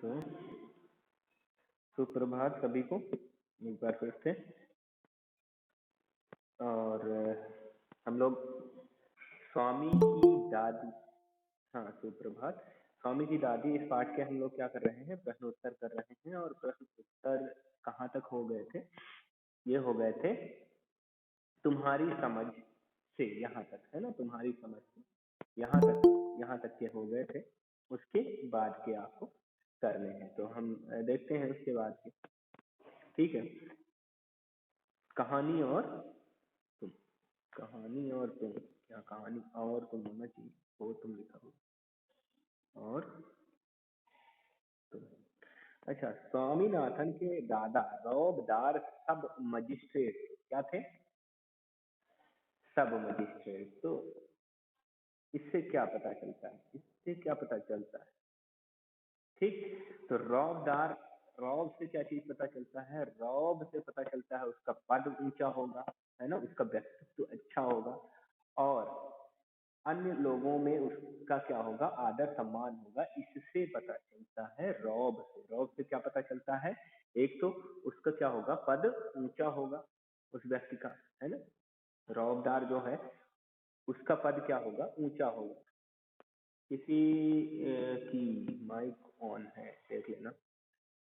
तो सुप्रभात सभी को एक बार फिर से। और हम लोग स्वामी की दादी, हाँ सुप्रभात, स्वामी की दादी इस पाठ के हम लोग क्या कर रहे हैं, प्रश्नोत्तर कर रहे हैं। और प्रश्न उत्तर कहाँ तक हो गए थे? ये हो गए थे तुम्हारी समझ से यहाँ तक, है ना, तुम्हारी समझ से यहाँ तक के हो गए थे। उसके बाद के आपको करने हैं, तो हम देखते हैं उसके बाद के। ठीक है, कहानी और तुम। कहानी और तुम, क्या कहानी और तुम होना चाहिए, वो तुम लिखा हो और तुम। अच्छा, स्वामीनाथन के दादा रौबदार सब मजिस्ट्रेट क्या थे? सब मजिस्ट्रेट। तो इससे क्या पता चलता है? इससे क्या पता चलता है? ठीक, तो रौबदार, रौब से क्या चीज पता चलता है? रौब से पता चलता है उसका पद ऊंचा होगा, है ना, उसका व्यक्तित्व अच्छा होगा, और अन्य लोगों में उसका क्या होगा, आदर सम्मान होगा। इससे पता चलता है रौब से। रौब से क्या पता चलता है? एक तो उसका क्या होगा, पद ऊंचा होगा उस व्यक्ति का, है ना। रौबदार जो है उसका पद क्या होगा, ऊंचा होगा। किसी की माइक ऑन है, देख लेना।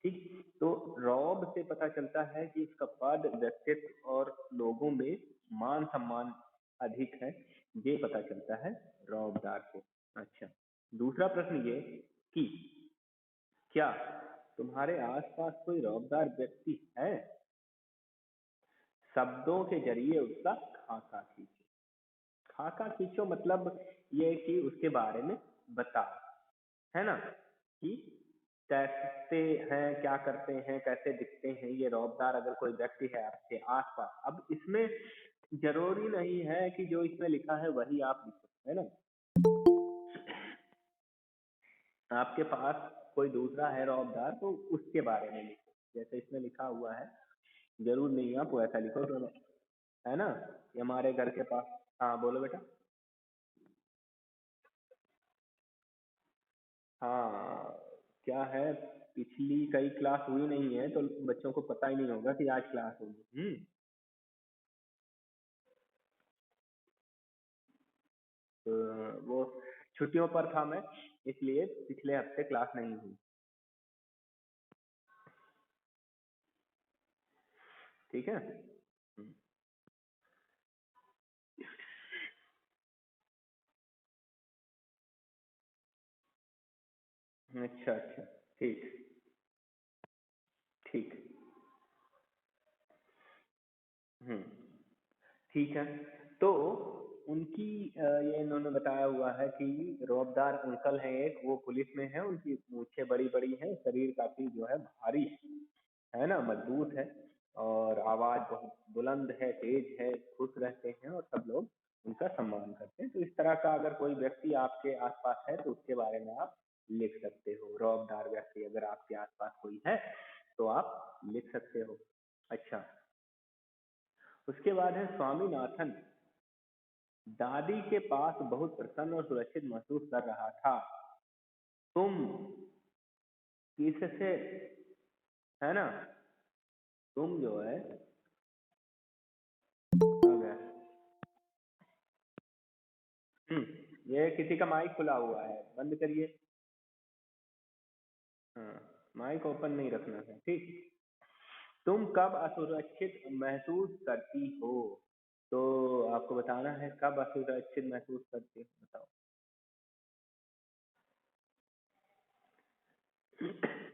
ठीक, तो रौब से पता चलता है कि इसका पद, व्यक्तित्व और लोगों में मान सम्मान अधिक है, ये पता चलता है रौबदार से। अच्छा, दूसरा प्रश्न ये कि क्या तुम्हारे आसपास कोई रौबदार व्यक्ति है? शब्दों के जरिए उसका खाका खींचो। खाका खींचो मतलब ये कि उसके बारे में बताओ, है ना, कि कैसे हैं, क्या करते हैं, कैसे दिखते हैं ये रौबदार अगर कोई व्यक्ति है आपके आसपास। अब इसमें जरूरी नहीं है कि जो इसमें लिखा है वही आप लिखो, है ना। आपके पास कोई दूसरा है रौबदार, तो उसके बारे में लिखो, जैसे इसमें लिखा हुआ है। जरूर नहीं आप वैसा लिखो, तो है ना। ये हमारे घर के पास, हाँ बोलो बेटा। हाँ, क्या है, पिछली कई क्लास हुई नहीं है तो बच्चों को पता ही नहीं होगा कि आज क्लास होगी। तो वो छुट्टियों पर था मैं, इसलिए पिछले हफ्ते क्लास नहीं हुई। ठीक है। अच्छा अच्छा, ठीक ठीक। हम्म, ठीक है। तो उनकी ये इन्होंने बताया हुआ है कि रौबदार अंकल हैं एक, वो पुलिस में है, उनकी मूछें बड़ी बड़ी हैं, शरीर काफी जो है भारी है ना, मजबूत है, और आवाज बहुत बुलंद है, तेज है, खुश रहते हैं और सब लोग उनका सम्मान करते हैं। तो इस तरह का अगर कोई व्यक्ति आपके आसपास है तो उसके बारे में आप लिख सकते हो। रौबदार व्यक्ति अगर आपके आसपास कोई है तो आप लिख सकते हो। अच्छा, उसके बाद है स्वामीनाथन दादी के पास बहुत प्रसन्न और सुरक्षित महसूस कर रहा था। तुम किससे, है ना, तुम जो है आ गया। ये किसी का माइक खुला हुआ है, बंद करिए। हाँ, माइक ओपन नहीं रखना है, ठीक। तुम कब असुरक्षित महसूस करती हो? तो आपको बताना है कब असुरक्षित महसूस करती हो, बताओ।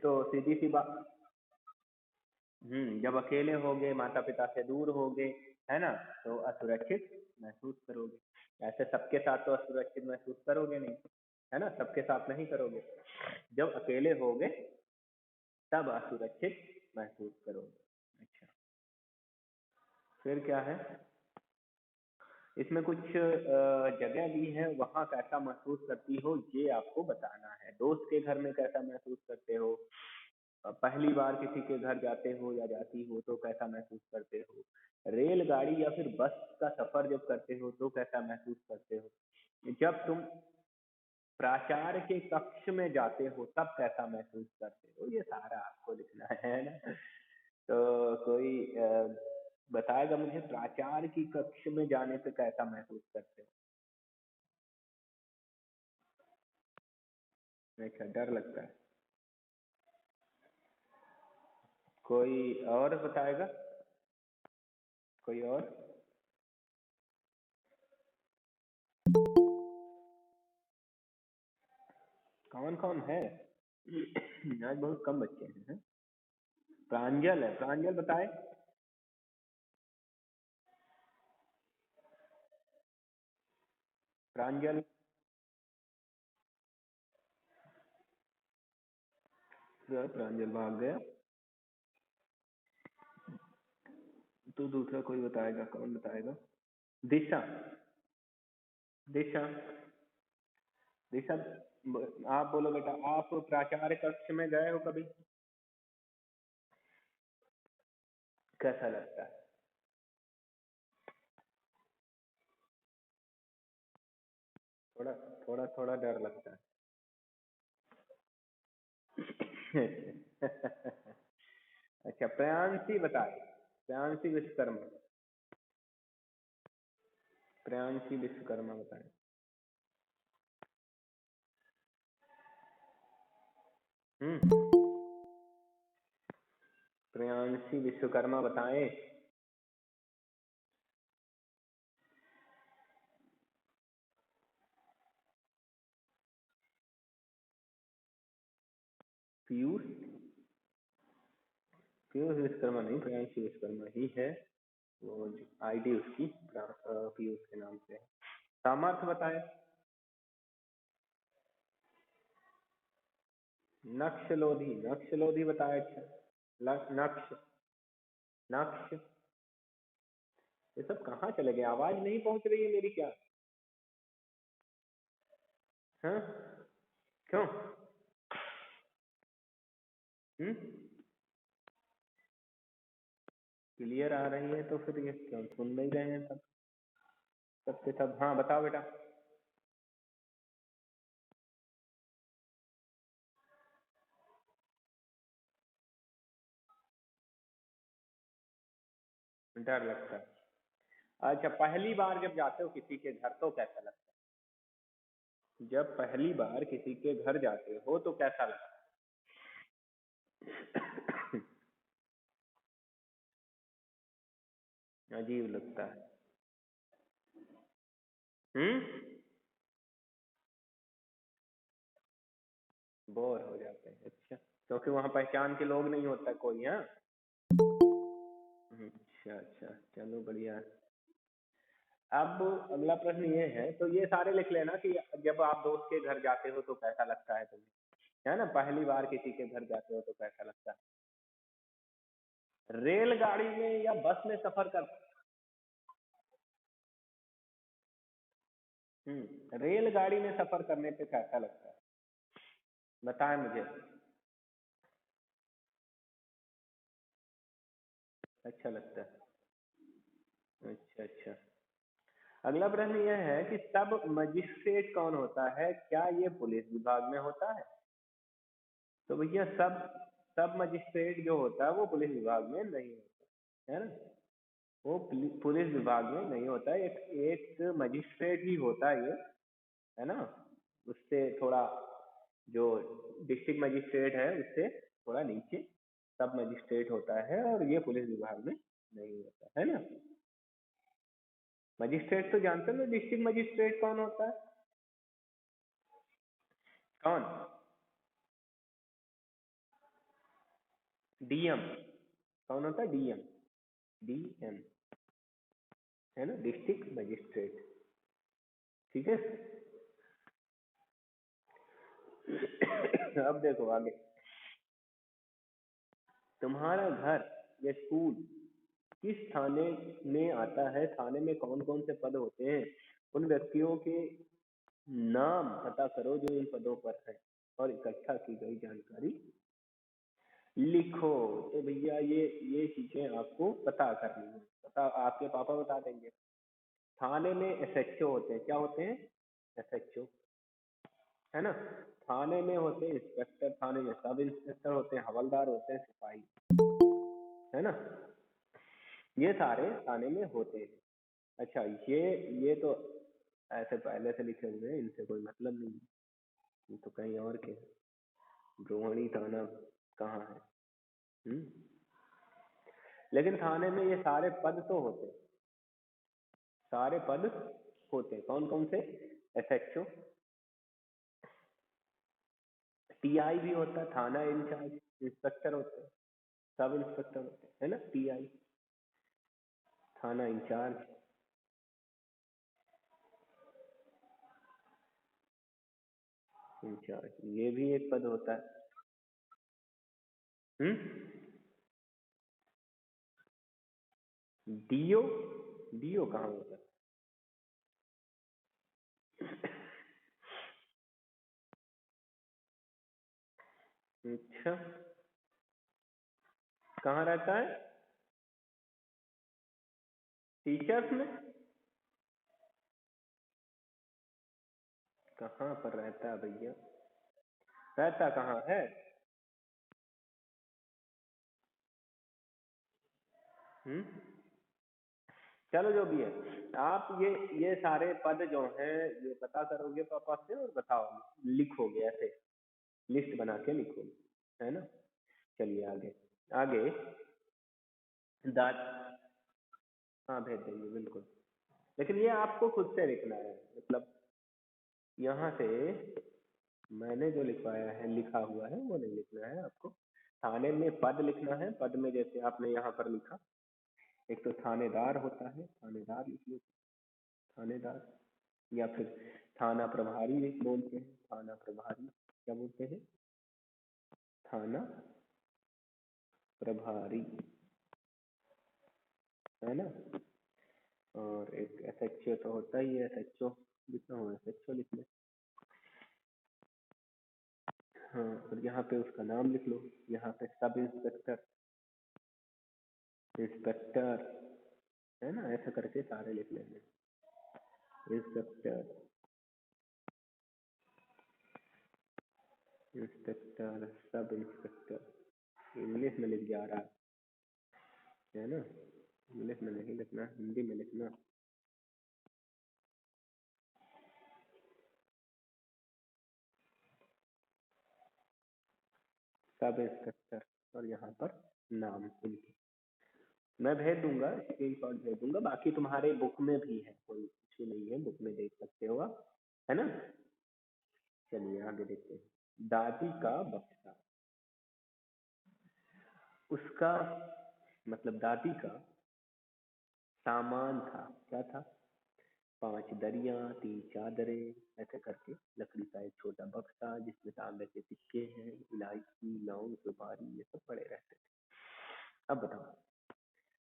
तो सीधी सी बात, जब अकेले होगे, माता पिता से दूर होगे, है ना, तो असुरक्षित महसूस करोगे। ऐसे सबके साथ तो असुरक्षित महसूस करोगे नहीं, है ना, सबके साथ नहीं करोगे। जब अकेले होगे तब असुरक्षित महसूस करोगे। अच्छा, फिर क्या है, इसमें कुछ जगह दी है, वहां कैसा महसूस करती हो ये आपको बताना है। दोस्त के घर में कैसा महसूस करते हो, पहली बार किसी के घर जाते हो या जाती हो तो कैसा महसूस करते हो, रेलगाड़ी या फिर बस का सफर जब करते हो तो कैसा महसूस करते हो, जब तुम, प्राचार्य के कक्ष में जाते हो तब कैसा महसूस करते हो, ये सारा आपको लिखना है ना। तो कोई बताएगा मुझे, प्राचार्य की कक्ष में जाने पे कैसा महसूस करते हो? अच्छा, डर लगता है। कोई और बताएगा? कोई और? कौन कौन है? आज बहुत कम बच्चे हैं। प्रांजल है, प्रांजल बताए। प्रांजल, प्रांजल भाग गया। तो दूसरा कोई बताएगा, कौन बताएगा? दिशा, दिशा, दिशा, आप बोलो बेटा, आप प्राचार्य कक्ष में गए हो कभी? कैसा लगता है? थोड़ा थोड़ा थोड़ा डर लगता है। अच्छा, प्रियांशी बताए, प्रियांशी विश्वकर्मा, प्रियांशी विश्वकर्मा बताए। प्रियांशी विश्वकर्मा बताएं। पीयूष, पीयूष विश्वकर्मा नहीं, प्रियांशी विश्वकर्मा ही है। वो आईडी उसकी पीयूष के नाम से है। सामर्थ बताए। नक्श लोधी, नक्श लोधी बताए। अच्छा, नक्श, नक्श, ये सब कहाँ चले गए? आवाज नहीं पहुंच रही है मेरी क्या? हाँ, क्यों? क्लियर आ रही है तो फिर ये क्यों सुन नहीं रहे हैं सब? सबके सब। हाँ बताओ बेटा। डर लगता है। अच्छा, पहली बार जब जाते हो किसी के घर तो कैसा लगता है? जब पहली बार किसी के घर जाते हो तो कैसा लगता है? अजीब लगता है। बोर हो जाते हैं। अच्छा, क्योंकि वहां पहचान के लोग नहीं होता कोई? हाँ। अच्छा अच्छा, चलो बढ़िया है। अब अगला प्रश्न ये है, तो ये सारे लिख लेना कि जब आप दोस्त के घर जाते हो तो कैसा लगता है तुम्हें, है ना? पहली बार किसी के घर जाते हो तो कैसा लगता है? रेलगाड़ी में या बस में सफर कर। रेलगाड़ी में सफर करने पे कैसा लगता है? बताएं मुझे। अच्छा लगता है। अच्छा अच्छा। अगला प्रश्न यह है कि सब मजिस्ट्रेट कौन होता है? क्या ये पुलिस विभाग में होता है? तो भैया सब, सब मजिस्ट्रेट जो होता है वो पुलिस विभाग में नहीं होता है ना। वो पुलिस विभाग में नहीं होता है। एक एक मजिस्ट्रेट ही होता है ये, है ना। उससे थोड़ा, जो डिस्ट्रिक्ट मजिस्ट्रेट है उससे थोड़ा नीचे सब मजिस्ट्रेट होता है, और ये पुलिस विभाग में नहीं होता है ना। मजिस्ट्रेट तो जानते हो ना, डिस्ट्रिक्ट मजिस्ट्रेट कौन होता है? कौन? डीएम। कौन होता है? डीएम, डीएम, है ना, डिस्ट्रिक्ट मजिस्ट्रेट। ठीक है। अब देखो आगे। तुम्हारा घर या स्कूल किस थाने में आता है? थाने में कौन कौन से पद होते हैं? उन व्यक्तियों के नाम पता करो जो इन पदों पर है, और इकट्ठा की गई जानकारी लिखो। तो भैया ये चीजें आपको पता करनी है। पता आपके पापा बता देंगे। थाने में एसएचओ होते हैं। क्या होते हैं? एसएचओ। है ना। थाने में होते हैं इंस्पेक्टर, थाने में सब इंस्पेक्टर होते हैं, हवलदार होते हैं, सिपाही, है ना। ये सारे थाने में होते हैं। अच्छा, ये तो ऐसे पहले से लिखे हुए हैं, इनसे कोई मतलब नहीं है, ये तो कहीं और के हैं। रोहिणी थाना कहाँ है? लेकिन थाने में ये सारे पद तो होते हैं, सारे पद होते हैं। कौन कौन से? एसएचओ, टीआई भी होता है, थाना इंचार्ज, इंस्पेक्टर होते हैं, सब इंस्पेक्टर होते हैं, है ना। टीआई, थाना इंचार्ज, इंचार्ज, ये भी एक पद होता है। डीओ, डीओ कहाँ होता है? अच्छा, कहाँ रहता है? टीचर्स में? कहाँ पर रहता है भैया? रहता कहाँ है? हम्म, चलो जो भी है, आप ये सारे पद जो हैं ये पता करोगे पापा से और बताओ, लिखोगे ऐसे, लिस्ट बना के लिखोगे, है ना। चलिए आगे। आगे दाद, हाँ भेज देंगे बिल्कुल, लेकिन ये आपको खुद से लिखना है, मतलब यहाँ से मैंने जो लिखवाया है, लिखा हुआ है वो नहीं लिखना है आपको। थाने में पद लिखना है, पद में जैसे आपने यहाँ पर लिखा, एक तो थानेदार होता है, थानेदार लिख लो, थानेदार, या फिर थाना प्रभारी एक बोलते हैं, थाना प्रभारी क्या बोलते हैं? थाना प्रभारी, है ना। और एक एसएचओ तो होता ही है, एसएचओ लिखना हो एसएचओ लिख लो। हाँ, और यहाँ पे उसका नाम लिख लो, यहाँ पे सब इंस्पेक्टर, इंस्पेक्टर, है ना, ऐसा करके सारे लिख लेंगे। Inspector, inspector, sub inspector, English में लिख जा रहा है ना, इंग्लिश में नहीं लिखना, हिंदी में लिखना। सब इंस्पेक्टर, और यहाँ पर नाम इनके मैं भेज दूंगा, स्क्रीनशॉट भेज दूंगा, बाकी तुम्हारे बुक में भी है, कोई इशू नहीं है, बुक में देख सकते हो आप, है ना। चलिए आगे देखते हैं। दादी का बक्सा, उसका मतलब दादी का सामान था, क्या था? 5 दरिया, 3 चादरें, ऐसे करके लकड़ी का एक छोटा बक्सा जिसमें तांबे के सिक्के हैं, इलायची, लौंग, सुपारी, ये सब पड़े रहते थे। अब बताओ,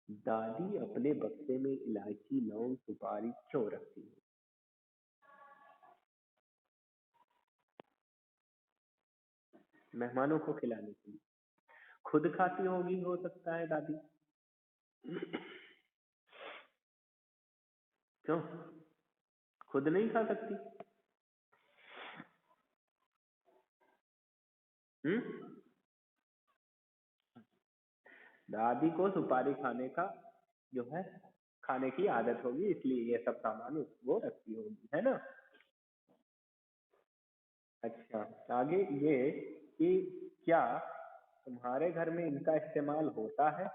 दादी अपने बक्से में इलायची, लौंग, सुपारी क्यों रखती है? मेहमानों को खिलाने के लिए। खुद खाती होगी हो सकता है दादी। क्यों? खुद नहीं खा सकती? हम्म, दादी को सुपारी खाने का जो है, खाने की आदत होगी, इसलिए ये सब सामान वो रखती होगी, है ना। अच्छा, आगे ये कि क्या तुम्हारे घर में इनका इस्तेमाल होता है?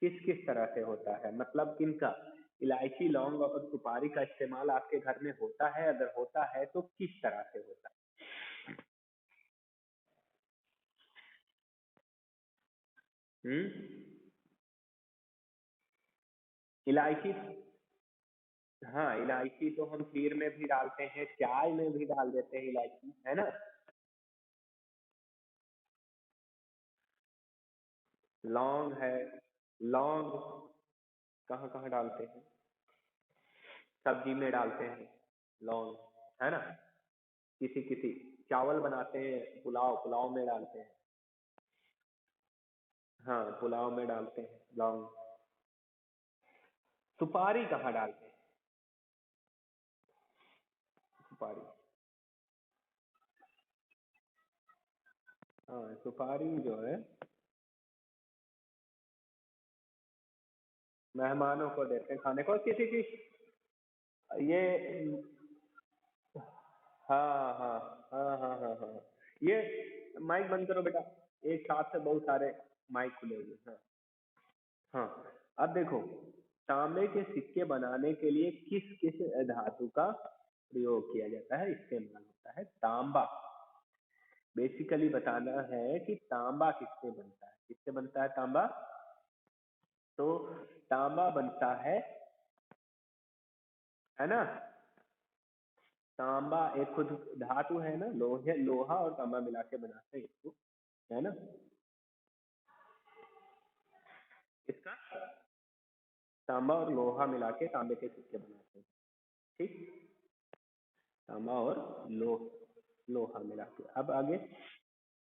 किस किस तरह से होता है, मतलब किनका, इलायची, लौंग और सुपारी का इस्तेमाल आपके घर में होता है? अगर होता है तो किस तरह से होता है? इलायची, हाँ इलायची तो हम खीर में भी डालते हैं, चाय में भी डाल देते हैं इलायची, है ना। लौंग है, लौंग कहाँ कहाँ डालते हैं? सब्जी में डालते हैं लौंग, है ना। किसी किसी चावल बनाते हैं, पुलाव, पुलाव में डालते हैं। हाँ, पुलाव में डालते हैं लौंग। सुपारी कहाँ डालते हैं? सुपारी, हाँ, सुपारी जो है मेहमानों को देते हैं खाने को, किसी की ये, हाँ हाँ हाँ हाँ हाँ हाँ, ये माइक बंद करो बेटा, एक साथ से बहुत सारे माइक खुले हुए हैं। हाँ, अब देखो, तांबे के सिक्के बनाने के लिए किस किस धातु का प्रयोग किया जाता है, इस्तेमाल होता है? तांबा। बेसिकली बताना है कि तांबा किससे बनता है, किससे बनता है तांबा? तो तांबा बनता है ना, तांबा एक खुद धातु है ना, लोहे, लोहा और तांबा मिला के बनाते हैं इसको, है ना। इसका तांबा और लोहा मिला के तांबे के सिक्के बनाते हैं, ठीक। तांबा और लोहा मिला के। अब आगे,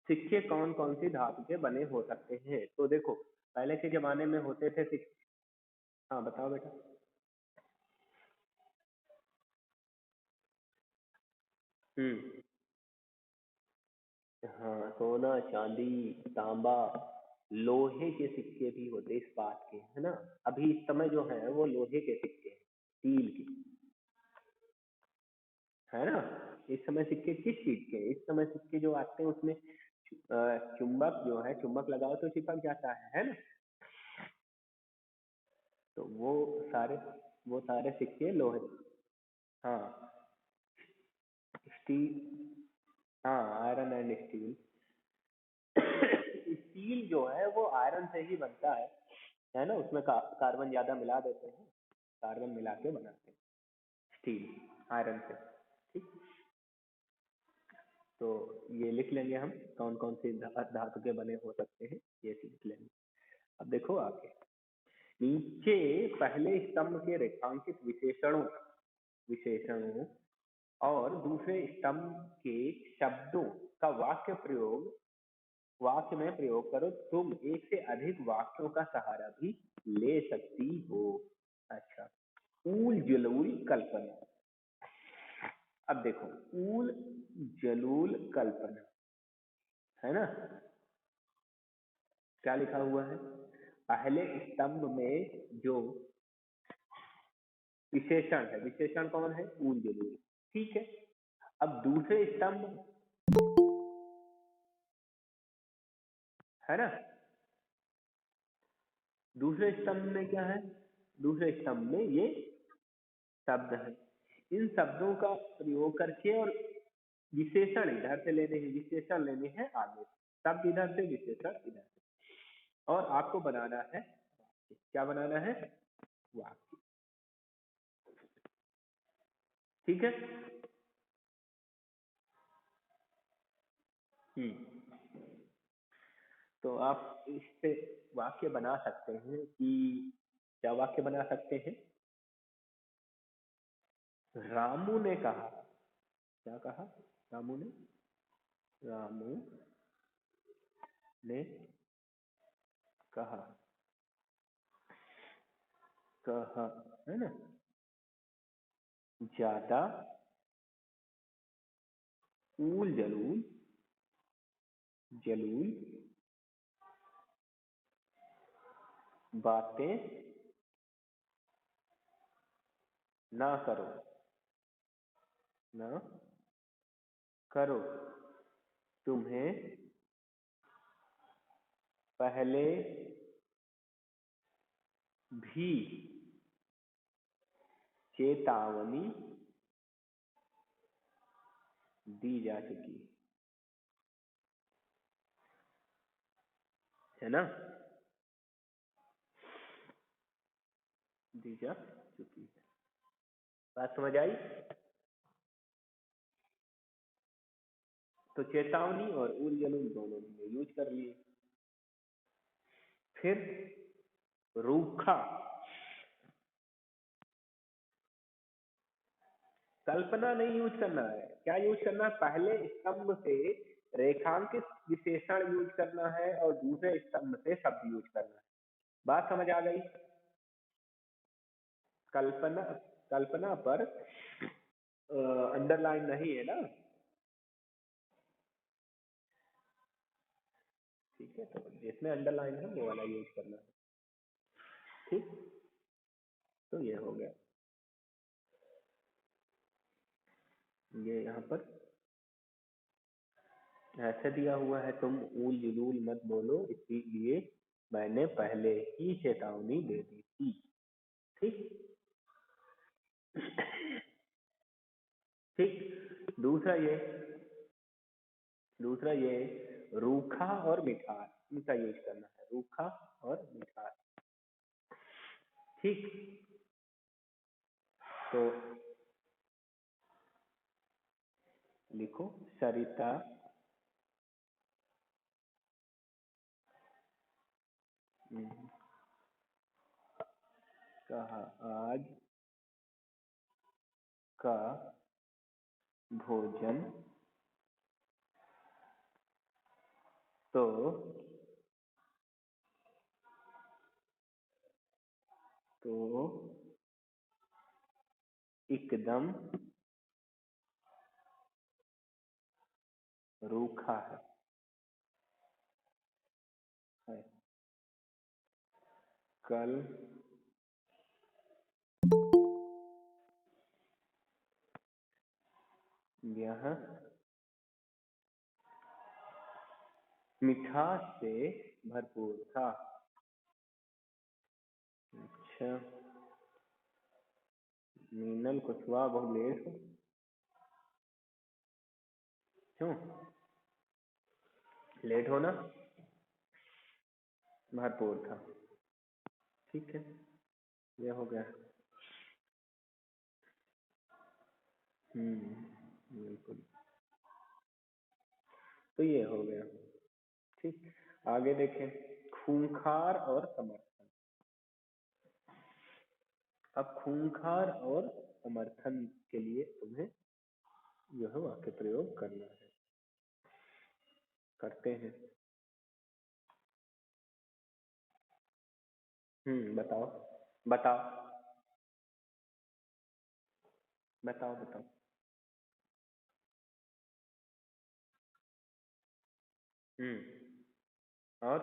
सिक्के कौन कौन सी धातु के बने हो सकते हैं? तो देखो, पहले के जमाने में होते थे सिक्के। हाँ बताओ बेटा। हम्म। हाँ, सोना चांदी तांबा, लोहे के सिक्के भी होते इस बात के, है ना। अभी इस समय जो है वो लोहे के सिक्के हैं, स्टील के, है ना। इस समय सिक्के किस चीज के हैं? इस समय सिक्के जो आते हैं उसमें चुंबक जो है, चुंबक लगाओ तो चिपक जाता है ना। तो वो सारे सिक्के लोहे। हाँ, स्टील। हाँ, आयरन एंड स्टील। स्टील जो है वो आयरन से ही बनता है ना, उसमें कार्बन ज्यादा मिला देते हैं, कार्बन मिला के बनाते हैं स्टील, आयरन से, ठीक। तो ये लिख लेंगे हम, कौन कौन से धातु के बने हो सकते हैं, ये लिख लेंगे। अब देखो आगे, नीचे पहले स्तंभ के रेखांकित विशेषणों और दूसरे स्तंभ के शब्दों का वाक्य में प्रयोग करो, तुम एक से अधिक वाक्यों का सहारा भी ले सकती हो। अच्छा, ऊल जलूल कल्पना। अब देखो, ऊल जलूल कल्पना, है ना, क्या लिखा हुआ है? पहले स्तंभ में जो विशेषण है, विशेषण कौन है? ऊल जलूल, ठीक है। अब दूसरे स्तंभ, है ना, दूसरे स्तंभ में क्या है? दूसरे स्तंभ में ये शब्द है, इन शब्दों का प्रयोग करके, और विशेषण इधर से लेने हैं, विशेषण लेने हैं आगे, शब्द इधर से, विशेषण इधर से, और आपको बनाना है वाक्य। क्या बनाना है? वाक्य, ठीक है। तो आप इससे वाक्य बना सकते हैं कि, क्या वाक्य बना सकते हैं? रामू ने कहा, क्या कहा? रामू ने, रामू ने कहा, कहा, है ना, ज्यादा ऊल जलूल, जलूल बातें ना करो, ना करो, तुम्हें पहले भी चेतावनी दी जा चुकी है ना, दी जा चुकी है। बात समझ आई? तो चेतावनी और ऊल जलूल दोनों ने यूज कर लिए। फिर रूखा, कल्पना नहीं यूज करना है, क्या यूज करना है? पहले स्तंभ से रेखांकित विशेषण यूज करना है और दूसरे स्तंभ से शब्द यूज करना है। बात समझ आ गई? कल्पना, कल्पना पर अंडरलाइन नहीं है ना, ठीक है, तो जिसमें अंडरलाइन है वो वाला यूज करना है। ठीक, तो ये हो गया। ये यहाँ पर ऐसे दिया हुआ है, तुम ऊल जुलूल मत बोलो, इसीलिए मैंने पहले ही चेतावनी दे दी थी। ठीक। ठीक, दूसरा ये रूखा और मिठास, इनका यूज करना है, रूखा और मिठास। ठीक, तो लिखो सरिता कहा आज का भोजन तो एकदम रूखा है। कल यह मिठास से भरपूर था। अच्छा, मीनल कुशवाहा बहुत लेट हो, क्यों लेट होना? भरपूर था। ठीक है, ये हो गया। बिल्कुल, तो ये हो गया। ठीक, आगे देखें, खूंखार और समर्थन। अब खूंखार और समर्थन के लिए तुम्हें यह वाक्य प्रयोग करना है, करते हैं। बताओ बताओ बताओ बताओ। और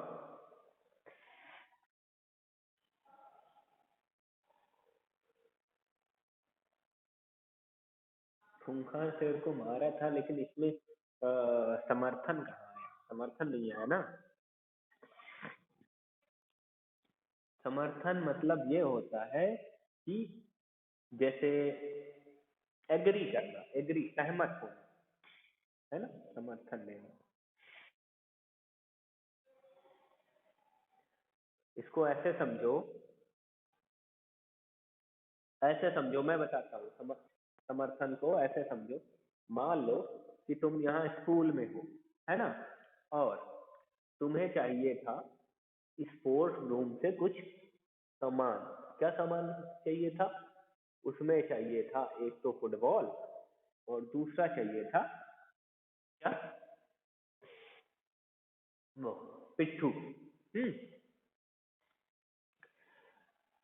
खूंखार शेर को मारा था, लेकिन इसमें समर्थन कहाँ है? समर्थन नहीं आया ना। समर्थन मतलब ये होता है कि जैसे एग्री करना, एग्री सहमत होना, है ना, समर्थन देना। इसको ऐसे समझो, मैं बताता हूँ। समर्थन को ऐसे समझो, मान लो कि तुम यहाँ स्कूल में हो, है ना, और तुम्हें चाहिए था स्पोर्ट्स रूम से कुछ सामान। क्या सामान चाहिए था? उसमें चाहिए था एक तो फुटबॉल, और दूसरा चाहिए था क्या? वो पिट्ठू।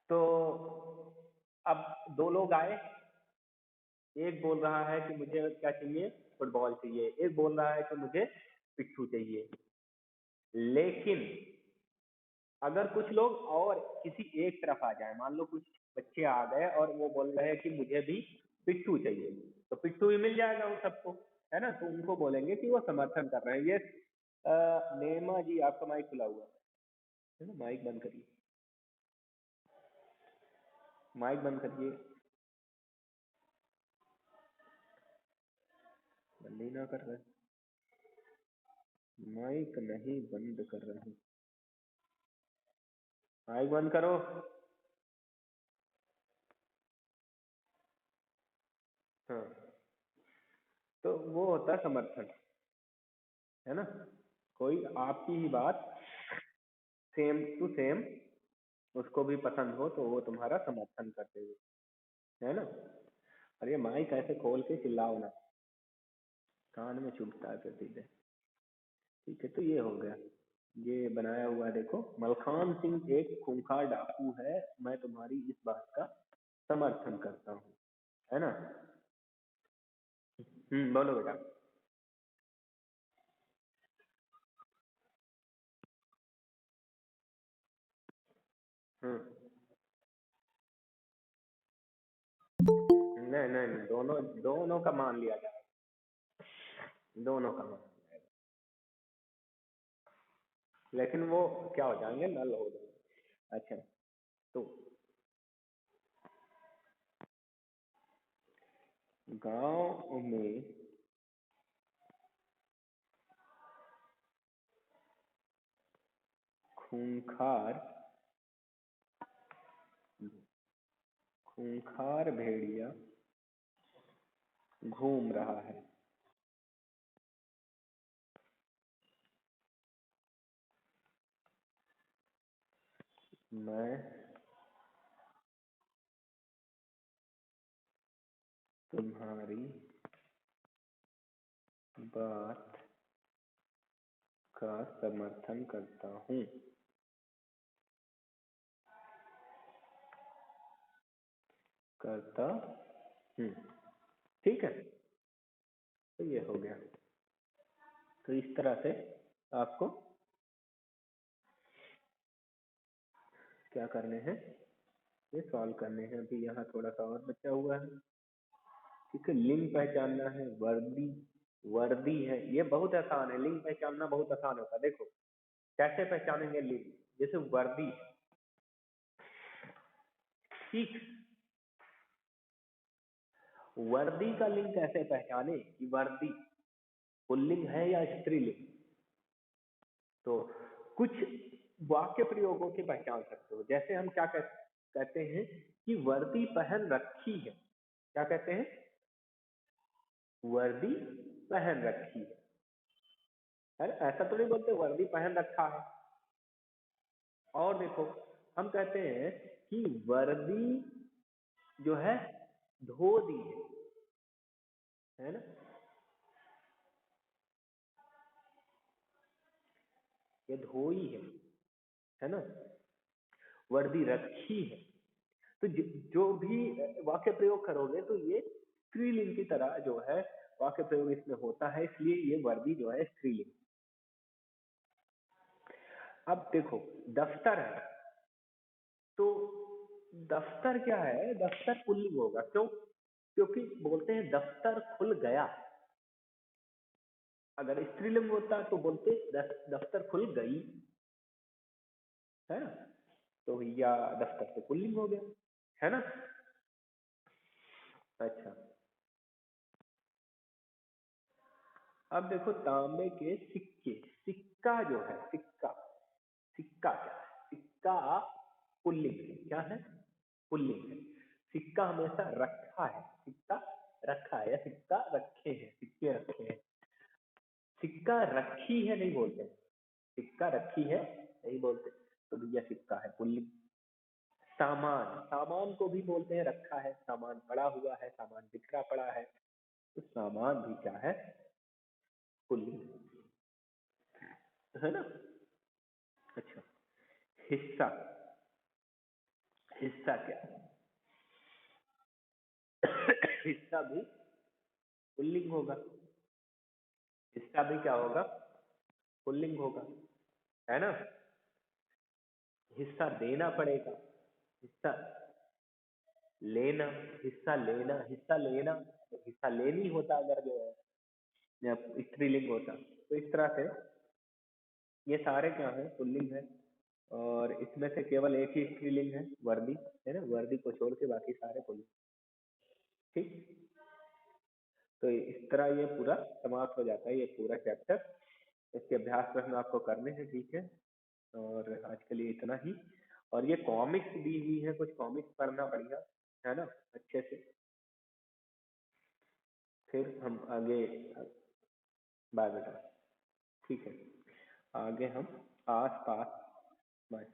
तो अब दो लोग आए, एक बोल रहा है कि मुझे क्या चाहिए, फुटबॉल चाहिए, एक बोल रहा है कि मुझे पिट्ठू चाहिए। लेकिन अगर कुछ लोग और किसी एक तरफ आ जाए, मान लो कुछ बच्चे आ गए और वो बोल रहे हैं कि मुझे भी पिट्ठू चाहिए, तो पिट्ठू भी मिल जाएगा उन सबको, है ना, तो उनको बोलेंगे कि वो समर्थन कर रहे हैं। ये नेमा जी, आपका माइक खुला हुआ है ना, माइक बंद करिए, माइक बंद करिए। बंद ही ना कर रहे, माइक नहीं बंद कर रहे, माइक बंद करो। हाँ, तो वो होता है समर्थन, है ना। कोई आपकी ही बात सेम टू सेम उसको भी पसंद हो, तो वो तुम्हारा समर्थन करते हुए, है ना। और ये माइक ऐसे खोल के चिल्लाओ ना, कान में चुभता है फिर सीधे। ठीक है, तो ये हो गया, ये बनाया हुआ है, देखो, मलखान सिंह एक खूंखार डाकू है, मैं तुम्हारी इस बात का समर्थन करता हूँ, है ना। बोलो बेटा। नहीं नहीं नहीं, दोनों दोनों का मान लिया जाए, दोनों का मान, लेकिन वो क्या हो जाएंगे, नल हो जाएंगे। अच्छा, तो गांव में खूंखार खूंखार भेड़िया घूम रहा है। मैं तुम्हारी बात का समर्थन करता हूँ। करता हूँ, ठीक है, तो ये हो गया। तो इस तरह से आपको क्या करने हैं, ये सॉल्व करने हैं। अभी यहाँ थोड़ा सा और बचा हुआ है, ठीक है। लिंग पहचानना है, वर्दी, वर्दी है, ये बहुत आसान है, लिंग पहचानना बहुत आसान होता है। देखो कैसे पहचानेंगे लिंग, जैसे वर्दी, ठीक, वर्दी का लिंग कैसे पहचाने कि वर्दी पुल्लिंग है या स्त्रीलिंग, तो कुछ वाक्य प्रयोगों की पहचान सकते हो। जैसे हम क्या कहते हैं कि वर्दी पहन रखी है, क्या कहते हैं, वर्दी पहन रखी है, अरे ऐसा तो नहीं बोलते वर्दी पहन रखा है। और देखो हम कहते हैं कि वर्दी जो है धो दी है ना, ये धोई है ना, वर्दी रखी है। तो जो भी वाक्य प्रयोग करोगे तो ये स्त्रीलिंग की तरह जो है वाक्य प्रयोग इसमें होता है, इसलिए ये वर्दी जो है स्त्रीलिंग। अब देखो दफ्तर है, तो दफ्तर क्या है, दफ्तर पुल्लिंग होगा, क्यों, क्योंकि बोलते हैं दफ्तर खुल गया। अगर स्त्रीलिंग होता तो बोलते दफ्तर खुल गई, है ना, तो या दफ्तर से पुल्लिंग हो गया, है ना। अच्छा, अब देखो तांबे के सिक्के, सिक्का जो है, सिक्का, सिक्का क्या है, सिक्का पुल्लिंग है, क्या है, पुल्लिंग है। सिक्का हमेशा रखा है, सिक्का रखा है या सिक्का रखे हैं, सिक्के रखे हैं। सिक्का रखी है नहीं बोलते, सिक्का रखी है नहीं बोलते, तो भैया सिक्का है पुल्लिंग। सामान, सामान को भी बोलते हैं रखा है, सामान पड़ा हुआ है, सामान बिखरा पड़ा है, तो सामान भी क्या है, पुल्लिंग, है ना। अच्छा, हिस्सा, हिस्सा क्या है, हिस्सा भी पुल्लिंग होगा, हिस्सा भी क्या होगा, पुल्लिंग होगा, है ना। हिस्सा देना पड़ेगा, हिस्सा लेना, हिस्सा लेना, हिस्सा लेना, तो हिस्सा लेनी होता अगर जो है या स्त्रीलिंग होता। तो इस तरह से ये सारे क्या है, पुल्लिंग है। और इसमें से केवल एक ही स्त्रीलिंग है, वर्दी, है ना, वर्दी को छोड़ के बाकी सारे पुल्लिंग, ठीक। तो इस तरह ये पूरा समाप्त हो जाता है, ये पूरा चैप्टर। इसके अभ्यास प्रश्न आपको करने हैं, ठीक है। और आज के लिए इतना ही। और ये कॉमिक्स दी हुई है, कुछ कॉमिक्स पढ़ना बढ़िया, है ना, अच्छे से। फिर हम आगे, बाय बेटा, ठीक है, आगे हम आस पास, बाय।